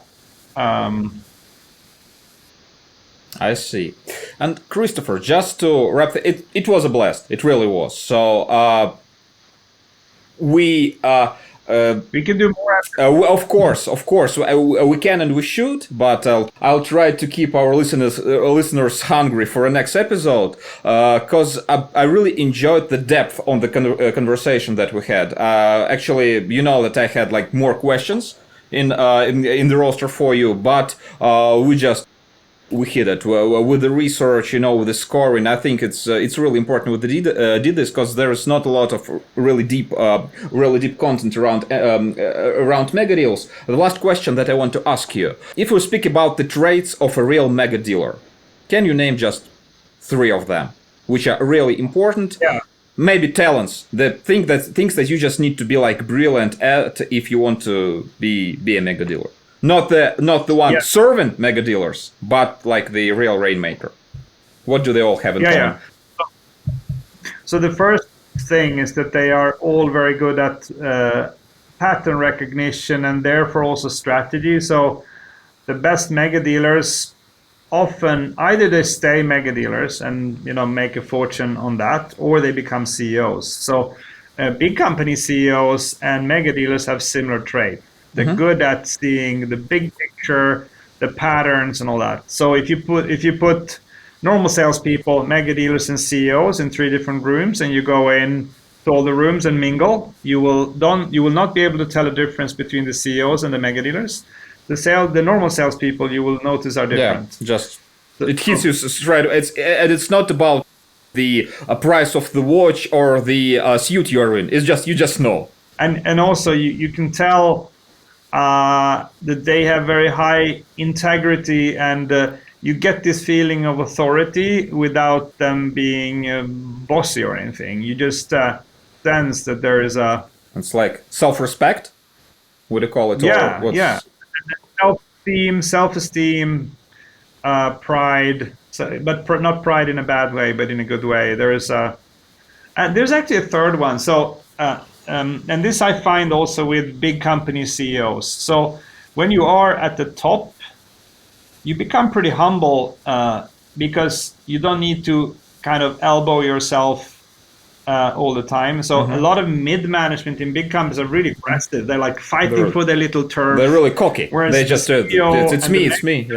I see. And Christopher, just to wrap it was a blast. It really was. So we can do more. Of course, we can and we should. But I'll try to keep our listeners hungry for the next episode, because I really enjoyed the depth on the conversation that we had. Actually, you know that I had like more questions in the roster for you, but we hit it with the research, with the scoring. I think it's really important with the did this, because there is not a lot of really deep content around Megadeals. The last question that I want to ask you: if we speak about the traits of a real mega dealer, can you name just 3 of them, which are really important? Yeah. Maybe talents, things that you just need to be like brilliant at if you want to be a mega dealer. Not the one serving mega dealers, but like the real rainmaker. What do they all have in common? Yeah. So the first thing is that they are all very good at pattern recognition and therefore also strategy. So the best mega dealers often either they stay mega dealers and make a fortune on that, or they become CEOs. So big company CEOs and mega dealers have similar traits. They're good at seeing the big picture, the patterns, and all that. So if you put normal salespeople, mega dealers, and CEOs in 3 different rooms, and you go in to all the rooms and mingle, you will not be able to tell a difference between the CEOs and the mega dealers. The normal salespeople you will notice are different. Yeah, it hits you straight. It's not about the price of the watch or the suit you're in. It's just you just know. And also you can tell that they have very high integrity, and you get this feeling of authority without them being bossy or anything. You just sense that there is a... It's like self-respect, would you call it? Yeah. Self-esteem, pride, So, but not pride in a bad way, but in a good way. There's actually a third one. So, and this I find also with big company CEOs. So, when you are at the top, you become pretty humble because you don't need to kind of elbow yourself all the time. So a lot of mid-management in big companies are really aggressive. They're like fighting for their little turf. They're really cocky. Whereas They just it's me.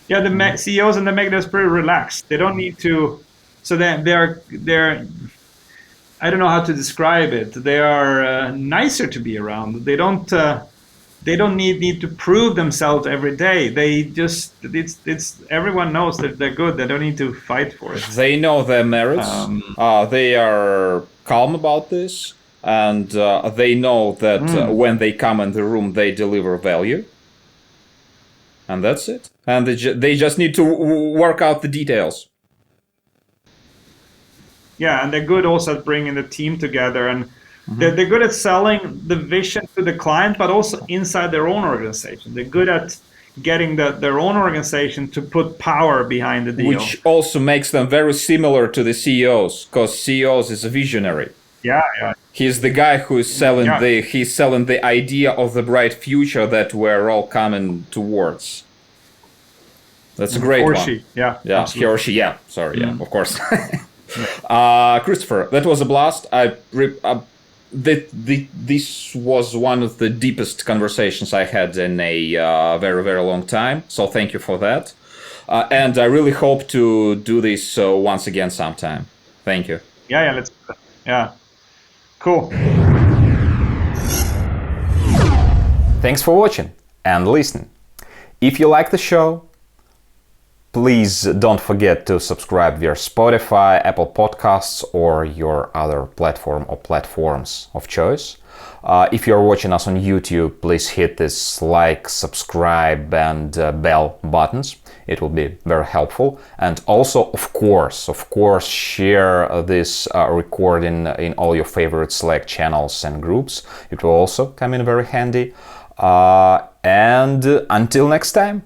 Yeah, the CEOs and the Megadeals are pretty relaxed. They don't need to. So they're. I don't know how to describe it. They are nicer to be around. They don't. They don't need to prove themselves every day. They just it's everyone knows that they're good. They don't need to fight for it. They know their merits. They are calm about this, and they know that when they come in the room, they deliver value, and that's it. And they just need to work out the details. Yeah, and they're good also at bringing the team together, and they're good at selling the vision to the client, but also inside their own organization. They're good at getting their own organization to put power behind the deal. Which also makes them very similar to the CEOs, because CEOs is a visionary. Yeah. He's the guy who is selling he's selling the idea of the bright future that we're all coming towards. That's a great one. Or she, yeah. He or she, yeah. Sorry, yeah, of course. Christopher, that was a blast. This was one of the deepest conversations I had in a very, very long time. So thank you for that. And I really hope to do this once again sometime. Thank you. Yeah, let's do that. Yeah. Cool. Thanks for watching and listening. If you like the show, please don't forget to subscribe via Spotify, Apple Podcasts, or your other platform or platforms of choice. If you're watching us on YouTube, please hit this like, subscribe, and bell buttons. It will be very helpful. And also, of course, share this recording in all your favorite Slack channels and groups. It will also come in very handy. And until next time.